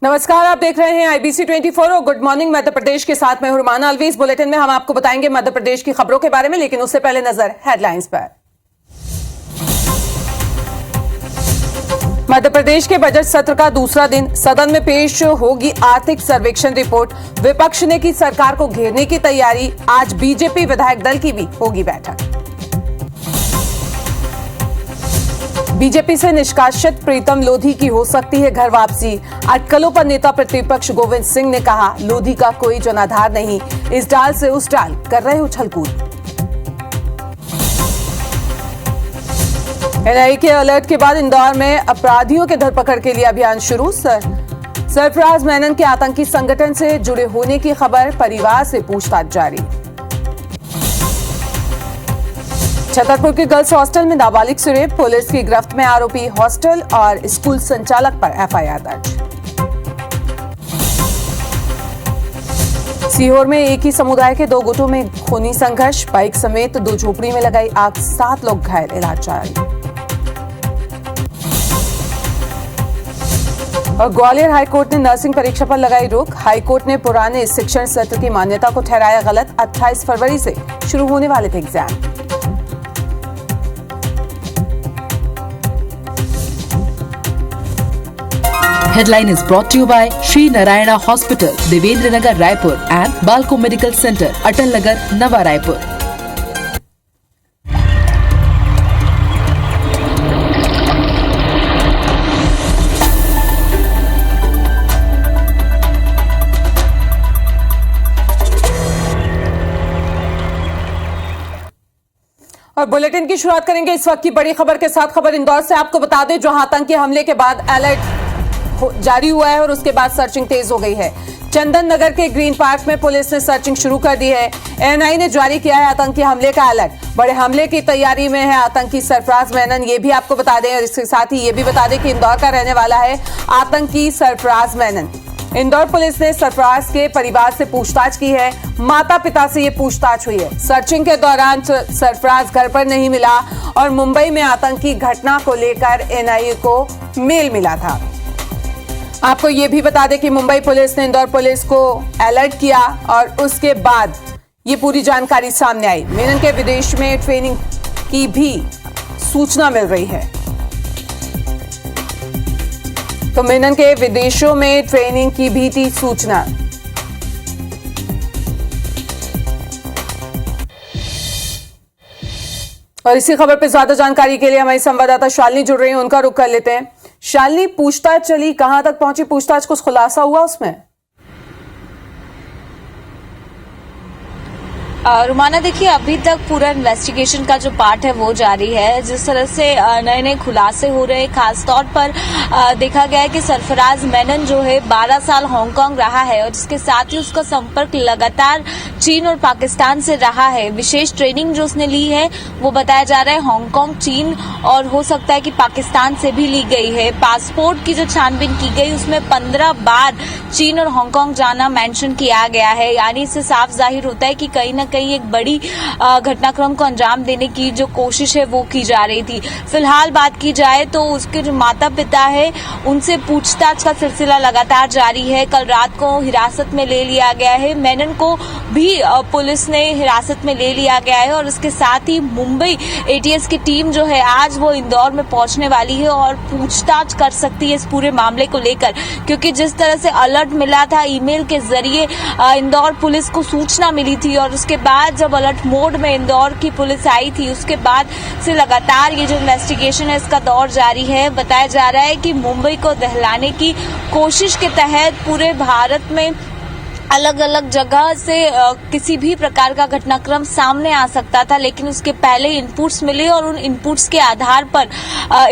नमस्कार, आप देख रहे हैं IBC 24 और गुड मॉर्निंग मध्य प्रदेश के साथ मैं हूं रुमाना अलवी। इस बुलेटिन में हम आपको बताएंगे मध्य प्रदेश की खबरों के बारे में, लेकिन उससे पहले नजर हेडलाइंस पर। मध्य प्रदेश के बजट सत्र का दूसरा दिन, सदन में पेश होगी आर्थिक सर्वेक्षण रिपोर्ट। विपक्ष ने की सरकार को घेरने की तैयारी। आज बीजेपी विधायक दल की भी होगी बैठक। बीजेपी से निष्कासित प्रीतम लोधी की हो सकती है घर वापसी। अटकलों पर नेता प्रतिपक्ष गोविंद सिंह ने कहा, लोधी का कोई जनाधार नहीं, इस डाल से उस डाल कर रहे उछल कूद। NIA के अलर्ट के बाद इंदौर में अपराधियों के धरपकड़ के लिए अभियान शुरू। सरफराज मेनन के आतंकी संगठन से जुड़े होने की खबर, परिवार से पूछताछ जारी। छतरपुर के गर्ल्स हॉस्टल में नाबालिग से रेप, पुलिस की गिरफ्त में आरोपी। हॉस्टल और स्कूल संचालक पर FIR दर्ज। सीहोर में एक ही समुदाय के 2 गुटों में खूनी संघर्ष, बाइक समेत 2 झोपड़ी में लगाई आग, 7 लोग घायल, इलाज जारी। और ग्वालियर हाईकोर्ट ने नर्सिंग परीक्षा पर लगाई रोक। हाईकोर्ट ने पुराने शिक्षण सत्र की मान्यता को ठहराया गलत। 28 फरवरी से शुरू होने वाले थे exam. Headline is brought to you by Sri Narayana Hospital, Devendra Nagar, Raipur and Balco Medical Center, Atal Nagar, Nava Raipur. और बुलेटिन की शुरुआत करेंगे इस वक्त की बड़ी खबर के साथ। खबर इंदौर से आपको बता दें, जहां आतंकी हमले के बाद अलर्ट जारी हुआ है और उसके बाद सर्चिंग तेज हो गई है। चंदन नगर के ग्रीन पार्क में पुलिस ने सर्चिंग शुरू कर दी है। NIA ने जारी किया है आतंकी हमले का अलर्ट। बड़े हमले की तैयारी में है आतंकी सरफराज मेनन, ये भी आपको बता दें। और इसके साथ ही ये भी बता दें कि इंदौर का रहने वाला है आतंकी सरफराज मेनन। इंदौर पुलिस ने सरफराज के परिवार से पूछताछ की है। माता पिता से ये पूछताछ हुई है। सर्चिंग के दौरान सरफराज घर पर नहीं मिला और मुंबई में आतंकी घटना को लेकर NIA को मेल मिला था। आपको ये भी बता दें कि मुंबई पुलिस ने इंदौर पुलिस को अलर्ट किया और उसके बाद ये पूरी जानकारी सामने आई। मेनन के विदेश में ट्रेनिंग की भी सूचना मिल रही है। तो मेनन के विदेशों में ट्रेनिंग की भी थी सूचना। और इसी खबर पर ज्यादा जानकारी के लिए हमारी संवाददाता शालिनी जुड़ रही हैं, उनका रुख कर लेते हैं। शालिनी, पूछताछ चली, कहां तक पहुंची पूछताछ, कुछ खुलासा हुआ उसमें? रुमाना, देखिए अभी तक पूरा इन्वेस्टिगेशन का जो पार्ट है वो जारी है। जिस तरह से नए नए खुलासे हो रहे हैं, खासतौर पर देखा गया है कि सरफराज मेनन जो है 12 साल हांगकांग रहा है और जिसके साथ ही उसका संपर्क लगातार चीन और पाकिस्तान से रहा है। विशेष ट्रेनिंग जो उसने ली है वो बताया जा रहा है हांगकांग, चीन और हो सकता है कि पाकिस्तान से भी ली गई है। पासपोर्ट की जो छानबीन की गई उसमें 15 बार चीन और हांगकांग जाना मेंशन किया गया है। यानी इससे साफ जाहिर होता है कि कहीं न कहीं एक बड़ी घटनाक्रम को अंजाम देने की जो कोशिश है वो की जा रही थी। फिलहाल बात की जाए तो उसके जो माता पिता है उनसे पूछताछ का सिलसिला लगातार जारी है। कल रात को हिरासत में ले लिया गया है। मेनन को भी पुलिस ने हिरासत में ले लिया गया है और इसके साथ ही मुंबई ATS की टीम जो है आज वो इंदौर में पहुंचने वाली है और पूछताछ कर सकती है इस पूरे मामले को लेकर, क्योंकि जिस तरह से अलर्ट मिला था ईमेल के जरिए इंदौर पुलिस को सूचना मिली थी और उसके बाद जब अलर्ट मोड में इंदौर की पुलिस आई थी उसके बाद से लगातार ये जो इन्वेस्टिगेशन है इसका दौर जारी है। बताया जा रहा है कि मुंबई को दहलाने की कोशिश के तहत पूरे भारत में अलग अलग जगह से किसी भी प्रकार का घटनाक्रम सामने आ सकता था, लेकिन उसके पहले इनपुट्स मिले और उन इनपुट्स के आधार पर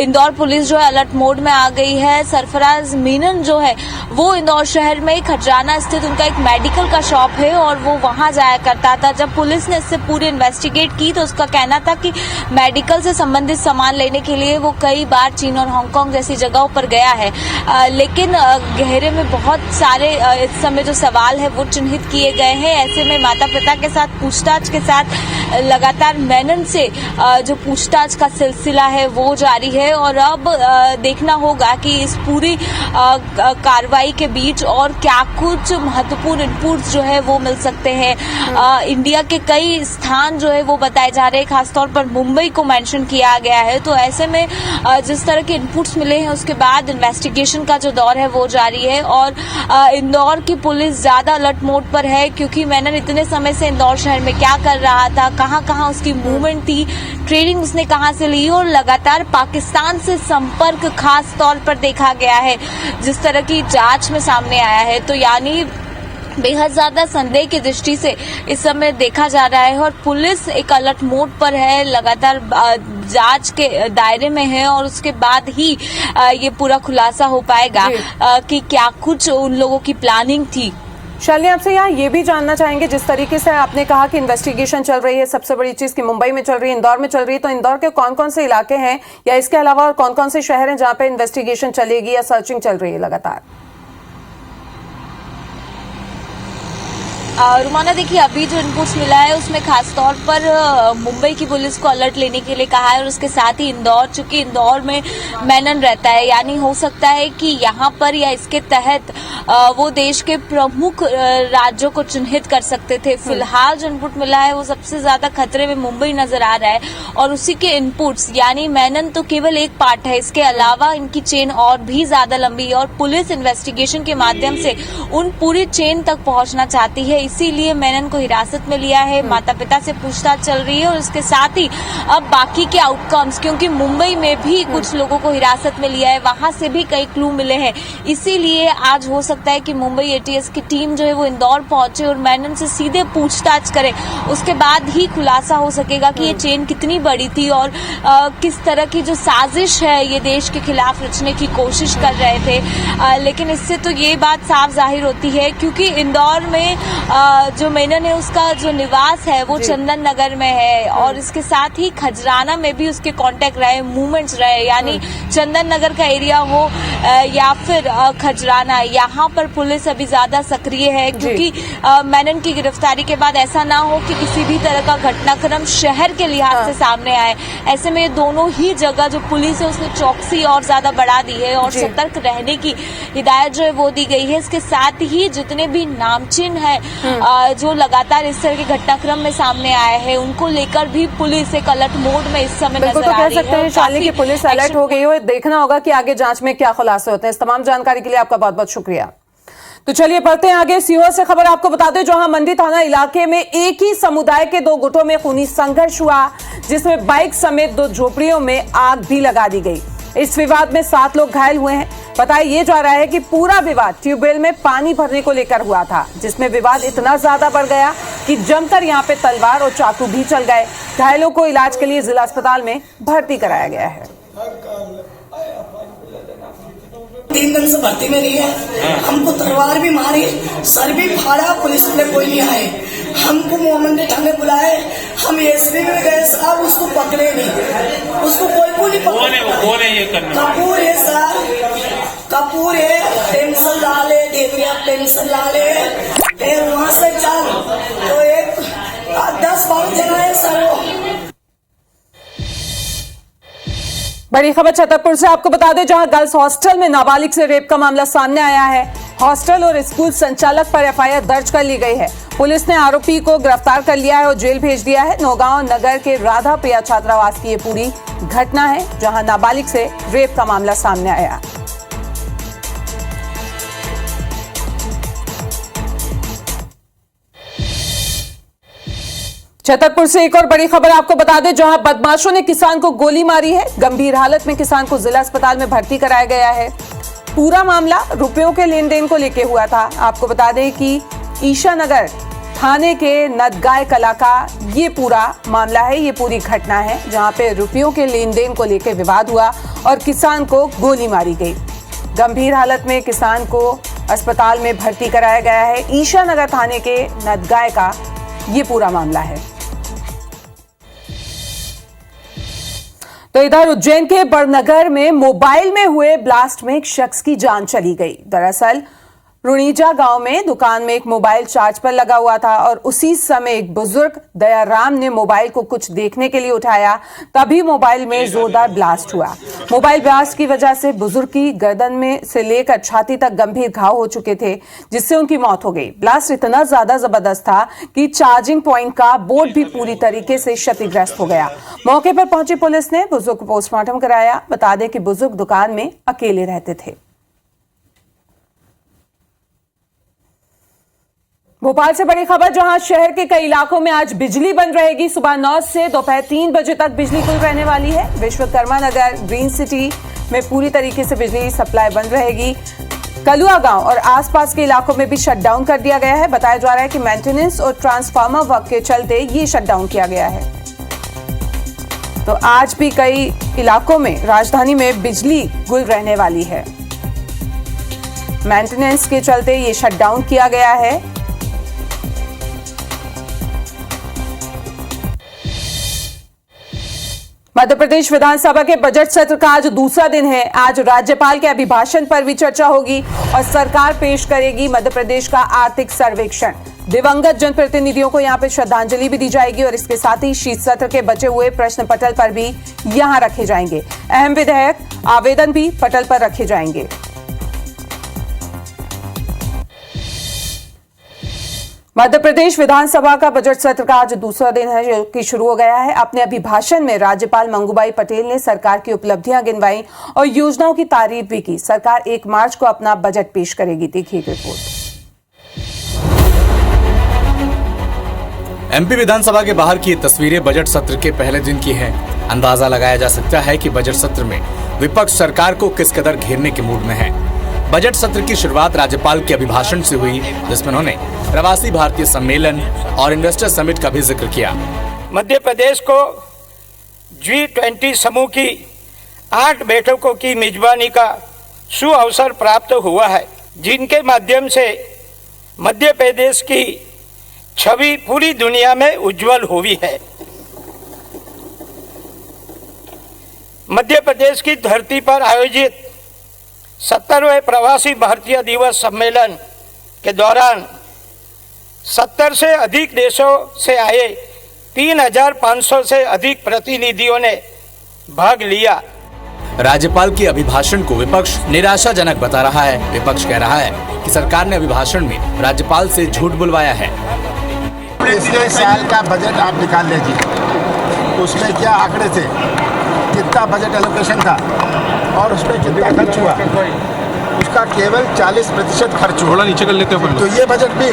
इंदौर पुलिस जो है अलर्ट मोड में आ गई है। सरफराज मेनन जो है वो इंदौर शहर में खजाना स्थित उनका एक मेडिकल का शॉप है और वो वहां जाया करता था। जब पुलिस ने इससे पूरी इन्वेस्टिगेट की तो उसका कहना था कि मेडिकल से संबंधित सामान लेने के लिए वो कई बार चीन और हांगकांग जैसी जगहों पर गया है, लेकिन गहरे में बहुत सारे इस समय जो सवाल है वो चिन्हित किए गए हैं। ऐसे में माता पिता के साथ पूछताछ के साथ लगातार मेनन से जो पूछताछ का सिलसिला है वो जारी है और अब देखना होगा कि इस पूरी कार्रवाई के बीच और क्या कुछ महत्वपूर्ण इनपुट्स जो है वो मिल सकते हैं। इंडिया के कई स्थान जो है वो बताए जा रहे हैं, खासतौर पर मुंबई को मेंशन किया गया है। तो ऐसे में जिस तरह के इनपुट्स मिले हैं उसके बाद इन्वेस्टिगेशन का जो दौर है वो जारी है और इंदौर की पुलिस ज्यादा अलर्ट मोड पर है, क्योंकि मेनन इतने समय से इंदौर शहर में क्या कर रहा था, कहां कहां उसकी मूवमेंट थी, ट्रेनिंग उसने कहां से ली और लगातार पाकिस्तान से संपर्क खास तौर पर देखा गया है जिस तरह की जांच में सामने आया है। तो यानी बेहद ज्यादा संदेह की दृष्टि से इस समय देखा जा रहा है और पुलिस एक अलर्ट मोड पर है, लगातार जांच के दायरे में है और उसके बाद ही ये पूरा खुलासा हो पाएगा कि क्या कुछ उन लोगों की प्लानिंग थी। शालिनी, आपसे यहाँ ये भी जानना चाहेंगे, जिस तरीके से आपने कहा कि इन्वेस्टिगेशन चल रही है, सबसे बड़ी चीज की मुंबई में चल रही है, इंदौर में चल रही है, तो इंदौर के कौन कौन से इलाके हैं या इसके अलावा और कौन कौन से शहर हैं जहाँ पे इन्वेस्टिगेशन चलेगी या सर्चिंग चल रही है लगातार? रुमाना, देखिए अभी जो इनपुट्स मिला है उसमें खासतौर पर मुंबई की पुलिस को अलर्ट लेने के लिए कहा है और उसके साथ ही इंदौर, चूंकि इंदौर में मेनन रहता है, यानी हो सकता है कि यहाँ पर या इसके तहत वो देश के प्रमुख राज्यों को चिन्हित कर सकते थे। फिलहाल जो इनपुट मिला है वो सबसे ज्यादा खतरे में मुंबई नजर आ रहा है और उसी के इनपुट्स, यानी मेनन तो केवल एक पार्ट है, इसके अलावा इनकी चेन और भी ज्यादा लंबी है और पुलिस इन्वेस्टिगेशन के माध्यम से उन पूरी चेन तक पहुंचना चाहती है। इसीलिए मेनन को हिरासत में लिया है, माता पिता से पूछताछ चल रही है और इसके साथ ही अब बाकी के आउटकम्स, क्योंकि मुंबई में भी कुछ लोगों को हिरासत में लिया है, वहां से भी कई क्लू मिले हैं। इसीलिए आज हो सकता है कि मुंबई एटीएस की टीम जो है वो इंदौर पहुंचे और मेनन से सीधे पूछताछ करे, उसके बाद ही खुलासा हो सकेगा कि ये चेन कितनी बड़ी थी और किस तरह की जो साजिश है ये देश के खिलाफ रचने की कोशिश कर रहे थे। लेकिन इससे तो ये बात साफ जाहिर होती है, क्योंकि इंदौर में जो मेनन है उसका जो निवास है वो चंदन नगर में है और इसके साथ ही खजराना में भी उसके कांटेक्ट रहे, मूवमेंट्स रहे, यानी चंदन नगर का एरिया हो या फिर खजराना, यहाँ पर पुलिस अभी ज्यादा सक्रिय है, क्योंकि मेनन की गिरफ्तारी के बाद ऐसा ना हो कि किसी भी तरह का घटनाक्रम शहर के लिहाज से सामने आए। ऐसे में दोनों ही जगह जो पुलिस है उसने चौकसी और ज्यादा बढ़ा दी है और सतर्क रहने की हिदायत जो है वो दी गई है। इसके साथ ही जितने भी नामचिन है जो लगातार इस तरह के घटनाक्रम में सामने आए हैं उनको लेकर भी पुलिस एक अलर्ट मोड में इस समय नजर आ रही है। कह सकते हैं शालिनी की पुलिस अलर्ट हो गई हो, देखना होगा कि आगे जांच में क्या खुलासे होते हैं। इस तमाम जानकारी के लिए आपका बहुत बहुत शुक्रिया। तो चलिए बढ़ते हैं आगे। सीहोर से खबर आपको बता दें, जहां मंडी थाना इलाके में एक ही समुदाय के दो गुटों में खूनी संघर्ष हुआ, जिसमें बाइक समेत दो झोपड़ियों में आग भी लगा दी गई। इस विवाद में 7 लोग घायल हुए हैं। बताया ये जा रहा है कि पूरा विवाद ट्यूबवेल में पानी भरने को लेकर हुआ था, जिसमें विवाद इतना ज्यादा बढ़ गया कि जमकर यहां पे तलवार और चाकू भी चल गए। घायलों को इलाज के लिए जिला अस्पताल में भर्ती कराया गया है। 3 दिन से भर्ती में रही है, हमको तलवार भी मारी, सर भी फाड़ा, पुलिस वाले कोई नहीं आए। हमको मोहम्मद थाने बुलाए, हम एसपी में गए, साहब उसको पकड़े नहीं, उसको कोई नहीं पकड़ा। कौन है ये करने? कपूर है सर, कपूर है, पेंशन डाले, देवरिया पेंशन डाले, फिर वहाँ से चल तो एक 10-12 जना है सर। बड़ी खबर छतरपुर से आपको बता दें, जहां गर्ल्स हॉस्टल में नाबालिग से रेप का मामला सामने आया है। हॉस्टल और स्कूल संचालक पर एफआईआर दर्ज कर ली गई है। पुलिस ने आरोपी को गिरफ्तार कर लिया है और जेल भेज दिया है। नौगांव नगर के राधा प्रिया छात्रावास की ये पूरी घटना है, जहां नाबालिग से रेप का मामला सामने आया। छतरपुर से एक और बड़ी खबर आपको बता दें, जहां बदमाशों ने किसान को गोली मारी है। गंभीर हालत में किसान को जिला अस्पताल में भर्ती कराया गया है। पूरा मामला रुपयों के लेन देन को लेकर हुआ था। आपको बता दें कि ईशानगर थाने के नदगाय कला का ये पूरा मामला है, ये पूरी घटना है, जहां पे रुपयों के लेन देन को लेकर विवाद हुआ और किसान को गोली मारी गई। गंभीर हालत में किसान को अस्पताल में भर्ती कराया गया है। ईशानगर थाने के नदगाय का ये पूरा मामला है। तो इधर उज्जैन के बड़नगर में मोबाइल में हुए ब्लास्ट में एक शख्स की जान चली गई। दरअसल रुणीजा गांव में दुकान में एक मोबाइल चार्ज पर लगा हुआ था और उसी समय एक बुजुर्ग दयाराम ने मोबाइल को कुछ देखने के लिए उठाया, तभी मोबाइल में जोरदार ब्लास्ट हुआ। मोबाइल ब्लास्ट की वजह से बुजुर्ग की गर्दन में से लेकर छाती तक गंभीर घाव हो चुके थे, जिससे उनकी मौत हो गई। ब्लास्ट इतना ज्यादा जबरदस्त था कि चार्जिंग पॉइंट का बोर्ड भी पूरी तरीके से क्षतिग्रस्त हो गया। मौके पर पहुंची पुलिस ने बुजुर्ग को पोस्टमार्टम कराया। बता दें कि बुजुर्ग दुकान में अकेले रहते थे। भोपाल से बड़ी खबर, जहां शहर के कई इलाकों में आज बिजली बंद रहेगी। सुबह 9 से दोपहर 3 बजे तक बिजली गुल रहने वाली है। विश्वकर्मा नगर ग्रीन सिटी में पूरी तरीके से बिजली सप्लाई बंद रहेगी। कलुआ गांव और आसपास के इलाकों में भी शटडाउन कर दिया गया है। बताया जा रहा है कि मेंटेनेंस और ट्रांसफार्मर वर्क के चलते ये शटडाउन किया गया है। तो आज भी कई इलाकों में राजधानी में बिजली गुल रहने वाली है। मेंटेनेंस के चलते ये शटडाउन किया गया है। मध्य प्रदेश विधानसभा के बजट सत्र का आज दूसरा दिन है। आज राज्यपाल के अभिभाषण पर भी चर्चा होगी और सरकार पेश करेगी मध्य प्रदेश का आर्थिक सर्वेक्षण। दिवंगत जनप्रतिनिधियों को यहां पे श्रद्धांजलि भी दी जाएगी और इसके साथ ही शीत सत्र के बचे हुए प्रश्न पटल पर भी यहां रखे जाएंगे। अहम विधेयक आवेदन भी पटल पर रखे जाएंगे। मध्य प्रदेश विधानसभा का बजट सत्र का आज दूसरा दिन है जो कि शुरू हो गया है। अपने अभिभाषण में राज्यपाल मंगूबाई पटेल ने सरकार की उपलब्धियां गिनवाई और योजनाओं की तारीफ भी की। सरकार 1 मार्च को अपना बजट पेश करेगी। देखिए रिपोर्ट। एमपी विधानसभा के बाहर की तस्वीरें बजट सत्र के पहले दिन की हैं। अंदाजा लगाया जा सकता है कि बजट सत्र में विपक्ष सरकार को किस कदर घेरने के मूड में है। बजट सत्र की शुरुआत राज्यपाल के अभिभाषण से हुई, जिसमें उन्होंने प्रवासी भारतीय सम्मेलन और इन्वेस्टर समिट का भी जिक्र किया। मध्य प्रदेश को G20 समूह की 8 बैठकों की मेजबानी का सुअवसर प्राप्त हुआ है, जिनके माध्यम से मध्य प्रदेश की छवि पूरी दुनिया में उज्जवल हुई है। मध्य प्रदेश की धरती पर आयोजित 70वें प्रवासी भारतीय दिवस सम्मेलन के दौरान 70 से अधिक देशों से आए 3500 से अधिक प्रतिनिधियों ने भाग लिया। राज्यपाल के अभिभाषण को विपक्ष निराशाजनक बता रहा है। विपक्ष कह रहा है कि सरकार ने अभिभाषण में राज्यपाल से झूठ बुलवाया है। पिछले साल का बजट आप निकाल लीजिए, उसमें क्या आंकड़े थे, कितना बजट एलोकेशन था और उस पर कितना खर्च हुआ, उसका केवल 40% खर्च हुआ। नीचे कर लेते हैं। तो ये बजट भी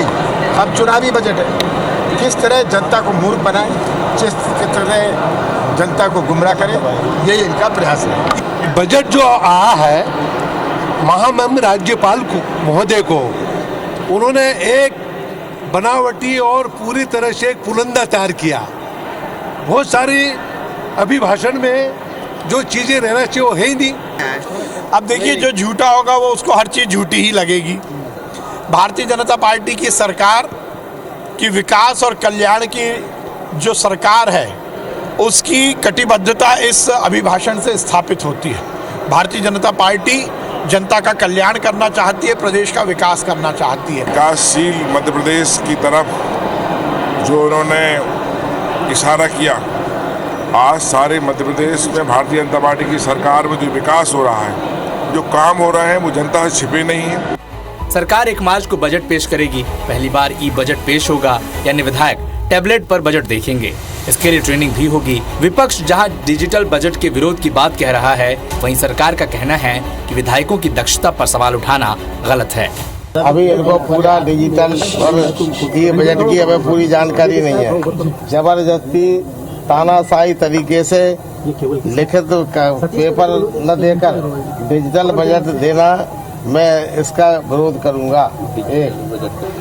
अब चुनावी बजट है। किस तरह जनता को मूर्ख बनाए, किस तरह जनता को गुमराह करे, यही इनका प्रयास है। बजट जो आया है, महामहिम राज्यपाल को महोदय को उन्होंने एक बनावटी और पूरी तरह से एक पुलंदा तैयार किया। बहुत सारी अभिभाषण में जो चीजें रहना चाहिए वो है ही नहीं। अब देखिए, जो झूठा होगा वो उसको हर चीज झूठी ही लगेगी। भारतीय जनता पार्टी की सरकार की विकास और कल्याण की जो सरकार है, उसकी कटिबद्धता इस अभिभाषण से स्थापित होती है। भारतीय जनता पार्टी जनता का कल्याण करना चाहती है, प्रदेश का विकास करना चाहती है। विकासशील मध्य प्रदेश की तरफ जो उन्होंने इशारा किया, आज सारे मध्य प्रदेश में भारतीय जनता पार्टी की सरकार में जो विकास हो रहा है, जो काम हो रहे हैं, वो जनता से छिपे नहीं है। सरकार 1 मार्च को बजट पेश करेगी। पहली बार ई बजट पेश होगा, यानी विधायक टैबलेट पर बजट देखेंगे। इसके लिए ट्रेनिंग भी होगी। विपक्ष जहां डिजिटल बजट के विरोध की बात कह रहा है, वहीं सरकार का कहना है कि विधायकों की दक्षता पर सवाल उठाना गलत है। अभी इनको पूरा डिजिटल और ये बजट की हमें पूरी जानकारी नहीं है। जबरदस्ती तानाशाही तरीके से लिखित पेपर न देकर डिजिटल बजट देना, मैं इसका विरोध करूंगा।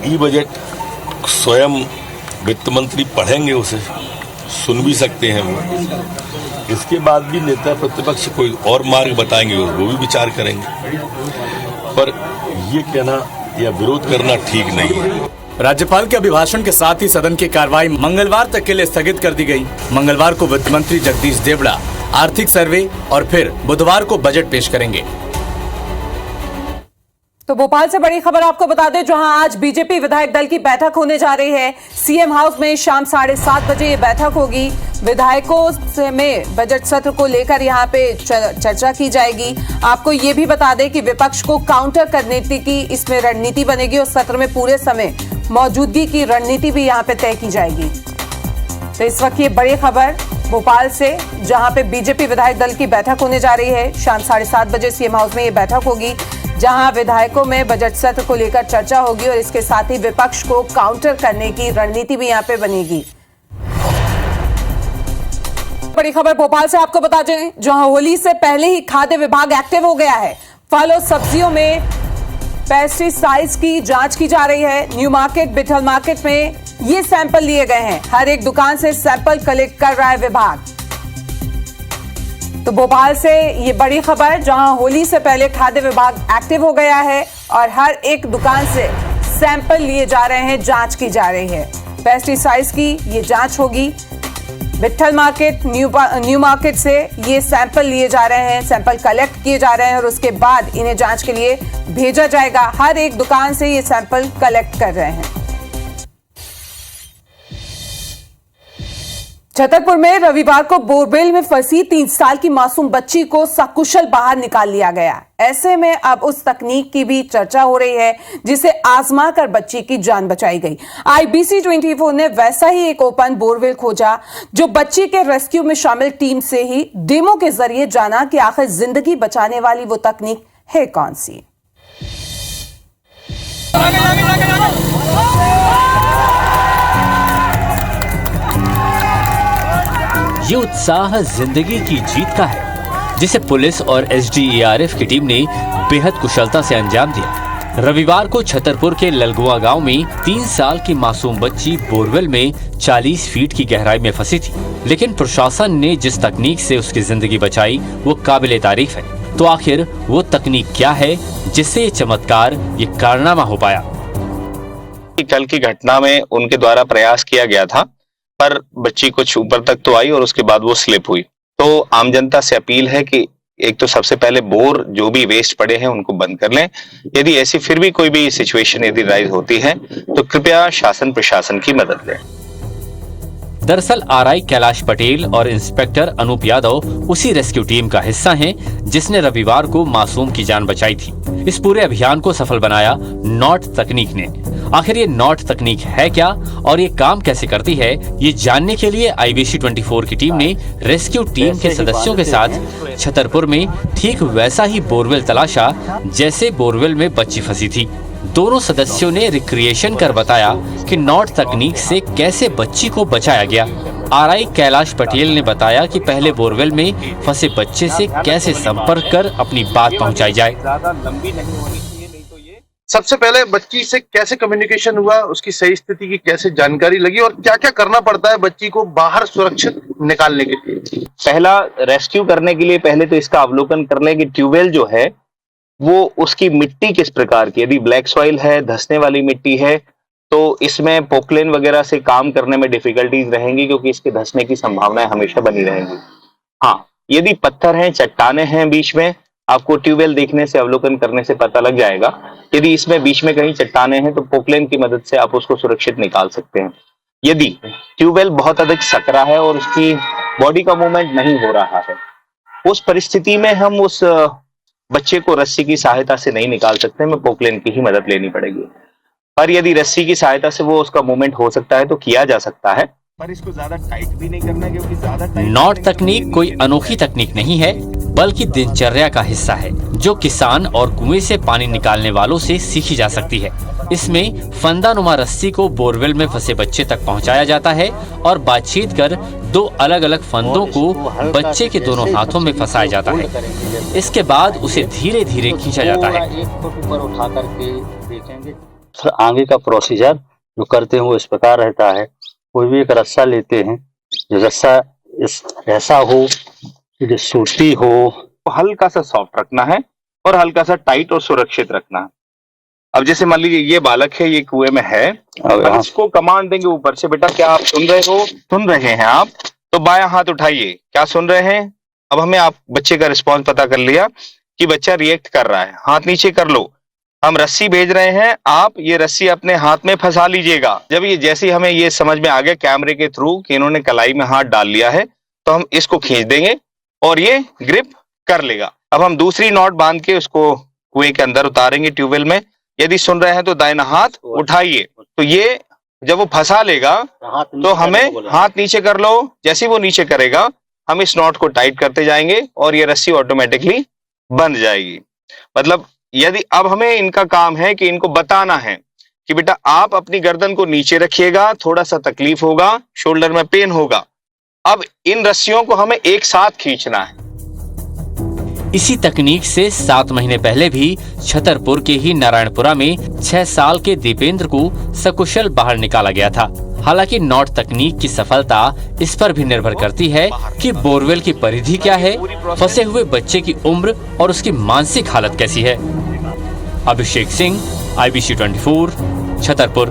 ई बजट स्वयं वित्त मंत्री पढ़ेंगे, उसे सुन भी सकते हैं वो। इसके बाद भी नेता प्रतिपक्ष कोई और मार्ग बताएंगे, वो भी विचार करेंगे। पर ये कहना या विरोध करना ठीक नहीं है। राज्यपाल के अभिभाषण के साथ ही सदन की कार्रवाई मंगलवार तक के लिए स्थगित कर दी गई। मंगलवार को वित्त मंत्री जगदीश देवड़ा आर्थिक सर्वे और फिर बुधवार को बजट पेश करेंगे। तो भोपाल से बड़ी खबर आपको बता दें, जहां आज बीजेपी विधायक दल की बैठक होने जा रही है। सीएम हाउस में शाम 7:30 बजे ये बैठक होगी। विधायकों से में बजट सत्र को लेकर यहां पे चर्चा की जाएगी। आपको ये भी बता दें कि विपक्ष को काउंटर करने की इसमें रणनीति बनेगी और सत्र में पूरे समय मौजूदगी की रणनीति भी यहां पे तय की जाएगी। तो इस वक्त ये बड़ी खबर भोपाल से, जहां पे बीजेपी विधायक दल की बैठक होने जा रही है। शाम 7:30 बजे सीएम हाउस में ये बैठक होगी, जहां विधायकों में बजट सत्र को लेकर चर्चा होगी और इसके साथ ही विपक्ष को काउंटर करने की रणनीति भी यहां पे बनेगी। बड़ी खबर भोपाल से आपको बता दें, जहां होली से पहले ही खाद्य विभाग एक्टिव हो गया है। फल और सब्जियों में पेस्टिसाइड्स की जांच की जा रही है। न्यू मार्केट, बिठल मार्केट में ये सैंपल लिए गए हैं। हर एक दुकान से सैंपल कलेक्ट कर रहा है विभाग। तो भोपाल से ये बड़ी खबर, जहां होली से पहले खाद्य विभाग एक्टिव हो गया है और हर एक दुकान से सैंपल लिए जा रहे हैं, जांच की जा रही है। पेस्टिसाइड्स की ये जांच होगी। बिठल मार्केट, न्यू मार्केट से ये सैंपल लिए जा रहे हैं, सैंपल कलेक्ट किए जा रहे हैं और उसके बाद इन्हें जांच के लिए भेजा जाएगा। हर एक दुकान से ये सैंपल कलेक्ट कर रहे हैं। छतरपुर में रविवार को बोरवेल में फंसी 3 साल की मासूम बच्ची को सकुशल बाहर निकाल लिया गया। ऐसे में अब उस तकनीक की भी चर्चा हो रही है जिसे आजमा कर बच्ची की जान बचाई गई। IBC 24 ने वैसा ही एक ओपन बोरवेल खोजा जो बच्ची के रेस्क्यू में शामिल टीम से ही डेमो के जरिए जाना कि आखिर जिंदगी बचाने वाली वो तकनीक है कौन सी। ये उत्साह जिंदगी की जीत का है, जिसे पुलिस और SDARF की टीम ने बेहद कुशलता से अंजाम दिया। रविवार को छतरपुर के ललगुआ गांव में 3 साल की मासूम बच्ची बोरवेल में 40 फीट की गहराई में फंसी थी, लेकिन प्रशासन ने जिस तकनीक से उसकी जिंदगी बचाई वो काबिले तारीफ है। तो आखिर वो तकनीक क्या है जिससे ये चमत्कार, ये कारनामा हो पाया? कल की घटना में उनके द्वारा प्रयास किया गया था, पर बच्ची कुछ ऊपर तक तो आई और उसके बाद वो स्लिप हुई। तो आम जनता से अपील है कि एक तो सबसे पहले बोर जो भी वेस्ट पड़े हैं उनको बंद कर लें। यदि ऐसी फिर भी कोई भी सिचुएशन यदि राइज होती है तो कृपया शासन प्रशासन की मदद लें। दरअसल RI कैलाश पटेल और इंस्पेक्टर अनूप यादव उसी रेस्क्यू टीम का हिस्सा हैं जिसने रविवार को मासूम की जान बचाई थी। इस पूरे अभियान को सफल बनाया नॉट तकनीक ने। आखिर ये नॉट तकनीक है क्या और ये काम कैसे करती है, ये जानने के लिए IBC 24 की टीम ने रेस्क्यू टीम के सदस्यों के साथ छतरपुर में ठीक वैसा ही बोरवेल तलाशा जैसे बोरवेल में बच्ची फंसी थी। दोनों सदस्यों ने रिक्रिएशन कर बताया कि नॉट तकनीक से कैसे बच्ची को बचाया गया। RI कैलाश पटेल ने बताया कि पहले बोरवेल में फंसे बच्चे से कैसे संपर्क कर अपनी बात पहुंचाई जाए। सबसे पहले बच्ची से कैसे कम्युनिकेशन हुआ, उसकी सही स्थिति की कैसे जानकारी लगी और क्या क्या करना पड़ता है बच्ची को बाहर सुरक्षित निकालने के लिए। पहला, रेस्क्यू करने के लिए पहले तो इसका अवलोकन कर लें कि ट्यूबवेल जो है वो उसकी मिट्टी किस प्रकार की। यदि ब्लैक सॉइल है, धंसने वाली मिट्टी है, तो इसमें पोकलेन वगैरह से काम करने में डिफिकल्टीज रहेंगी क्योंकि इसके धंसने की संभावनाएं हमेशा बनी रहेंगी। हाँ, यदि पत्थर हैं, चट्टाने हैं बीच में, आपको ट्यूबवेल देखने से, अवलोकन करने से पता लग जाएगा। यदि इसमें बीच में कहीं चट्टाने हैं तो पोकलेन की मदद से आप उसको सुरक्षित निकाल सकते हैं। यदि ट्यूबवेल बहुत अधिक सकरा है और उसकी बॉडी का मूवमेंट नहीं हो रहा है, उस परिस्थिति में हम उस बच्चे को रस्सी की सहायता से नहीं निकाल सकते, हमें पोकलेन की ही मदद लेनी पड़ेगी। पर यदि रस्सी की सहायता से वो उसका मूवमेंट हो सकता है तो किया जा सकता है, पर इसको ज्यादा टाइट भी नहीं करना क्योंकि ज्यादा टाइट। नॉट तकनीक कोई अनोखी तकनीक नहीं है, बल्कि दिनचर्या का हिस्सा है जो किसान और कुएं से पानी निकालने वालों से सीखी जा सकती है। इसमें फंदानुमा रस्सी को बोरवेल में फंसे बच्चे तक पहुंचाया जाता है और बातचीत कर 2 अलग अलग फंदों को बच्चे के दोनों हाथों में फंसाया जाता है। इसके बाद उसे धीरे धीरे खींचा जाता है। ऊपर उठा करके देखेंगे। आगे का प्रोसीजर जो करते हैं वो इस प्रकार रहता है। कोई भी एक रस्सा लेते हैं, जो रस्सा ऐसा हो कि जो सूती हो, हल्का सा सॉफ्ट रखना है और हल्का सा टाइट और सुरक्षित रखना है। अब जैसे मान लीजिए ये बालक है, ये कुएं में है, अब इसको कमांड देंगे ऊपर से, बेटा क्या आप सुन रहे हो? सुन रहे हैं आप तो बायां हाथ उठाइए। क्या सुन रहे हैं? अब हमें आप बच्चे का रिस्पॉन्स पता कर लिया कि बच्चा रिएक्ट कर रहा है, हाथ नीचे कर लो। हम रस्सी भेज रहे हैं, आप ये रस्सी अपने हाथ में फंसा लीजिएगा। जब ये जैसे ही हमें ये समझ में आ गया कैमरे के थ्रू कि इन्होंने कलाई में हाथ डाल लिया है, तो हम इसको खींच देंगे और ये ग्रिप कर लेगा। अब हम दूसरी नॉट बांध के उसको कुएं के अंदर उतारेंगे ट्यूबवेल में। यदि सुन रहे हैं तो दाहिना हाथ उठाइए, तो ये जब वो फंसा लेगा तो हमें हाथ नीचे कर लो। जैसे ही वो नीचे करेगा हम इस नॉट को टाइट करते जाएंगे और ये रस्सी ऑटोमेटिकली बंध जाएगी। मतलब यदि अब हमें इनका काम है कि इनको बताना है कि बेटा आप अपनी गर्दन को नीचे रखिएगा, थोड़ा सा तकलीफ होगा, शोल्डर में पेन होगा। अब इन रस्सियों को हमें एक साथ खींचना है। इसी तकनीक से 7 महीने पहले भी छतरपुर के ही नारायणपुरा में 6 साल के दीपेंद्र को सकुशल बाहर निकाला गया था। हालांकि नॉट तकनीक की सफलता इस पर भी निर्भर करती है कि बोरवेल की परिधि क्या है, फंसे हुए बच्चे की उम्र और उसकी मानसिक हालत कैसी है। अभिषेक सिंह, IBC 24, छतरपुर।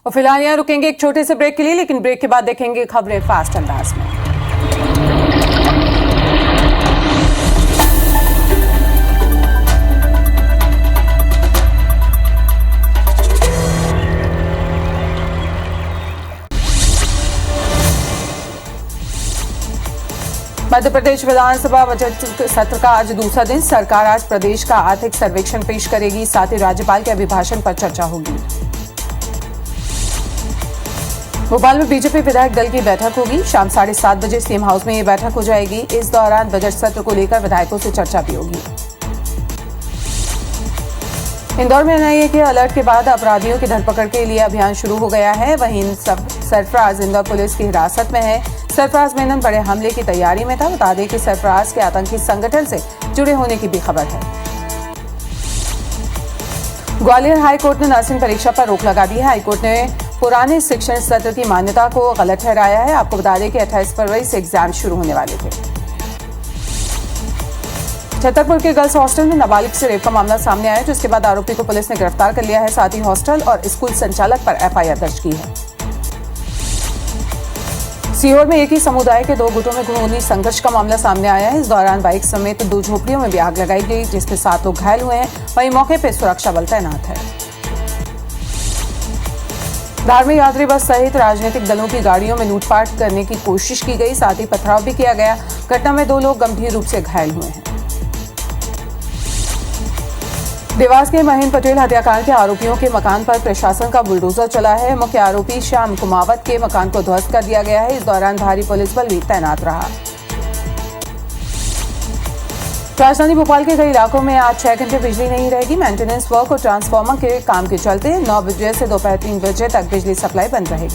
और फिलहाल यहाँ रुकेंगे एक छोटे से ब्रेक के लिए, लेकिन ब्रेक के बाद देखेंगे खबरें फास्ट अंदाज में। मध्य प्रदेश विधानसभा बजट सत्र का आज दूसरा दिन। सरकार आज प्रदेश का आर्थिक सर्वेक्षण पेश करेगी, साथ ही राज्यपाल के अभिभाषण पर चर्चा होगी। भोपाल में बीजेपी विधायक दल की बैठक होगी। शाम 7:30 बजे सीएम हाउस में ये बैठक हो जाएगी। इस दौरान बजट सत्र को लेकर विधायकों से चर्चा भी होगी। इंदौर में एनआईए के अलर्ट के बाद अपराधियों की धरपकड़ के लिए अभियान शुरू हो गया है। वहीं सरफराज इंदौर पुलिस की हिरासत में है। सरफराज मेनन बड़े हमले की तैयारी में था। बता दें कि सरफराज के आतंकी संगठन से जुड़े होने की भी खबर है। ग्वालियर हाईकोर्ट ने नर्सिंग परीक्षा पर रोक लगा दी है। हाईकोर्ट ने पुराने शिक्षण सत्र की मान्यता को गलत ठहराया है। आपको बता दें कि 28 फरवरी से एग्जाम शुरू होने वाले थे। छतरपुर के गर्ल्स हॉस्टल में नाबालिग से रेप का मामला सामने आया, जिसके बाद आरोपी को पुलिस ने गिरफ्तार कर लिया है। साथ ही हॉस्टल और स्कूल संचालक पर FIR दर्ज की है। सीहोर में एक ही समुदाय के 2 गुटों में खूनी संघर्ष का मामला सामने आया है। इस दौरान बाइक समेत 2 झोपड़ियों में भी आग लगाई गई, जिसमें 7 लोग घायल हुए हैं। वहीं मौके पर सुरक्षा बल तैनात है। धार्मिक यात्री बस सहित राजनीतिक दलों की गाड़ियों में लूटपाट करने की कोशिश की गई, साथ ही पथराव भी किया गया। घटना में 2 लोग गंभीर रूप से घायल हुए हैं। देवास के महेंद्र पटेल हत्याकांड के आरोपियों के मकान पर प्रशासन का बुलडोजर चला है। मुख्य आरोपी श्याम कुमावत के मकान को ध्वस्त कर दिया गया है। इस दौरान भारी पुलिस बल भी तैनात रहा। राजधानी भोपाल के कई इलाकों में आज 6 घंटे बिजली नहीं रहेगी। मेंटेनेंस वर्क और ट्रांसफार्मर के काम के चलते 9 बजे से दोपहर 3 बजे तक बिजली सप्लाई बंद रहेगी।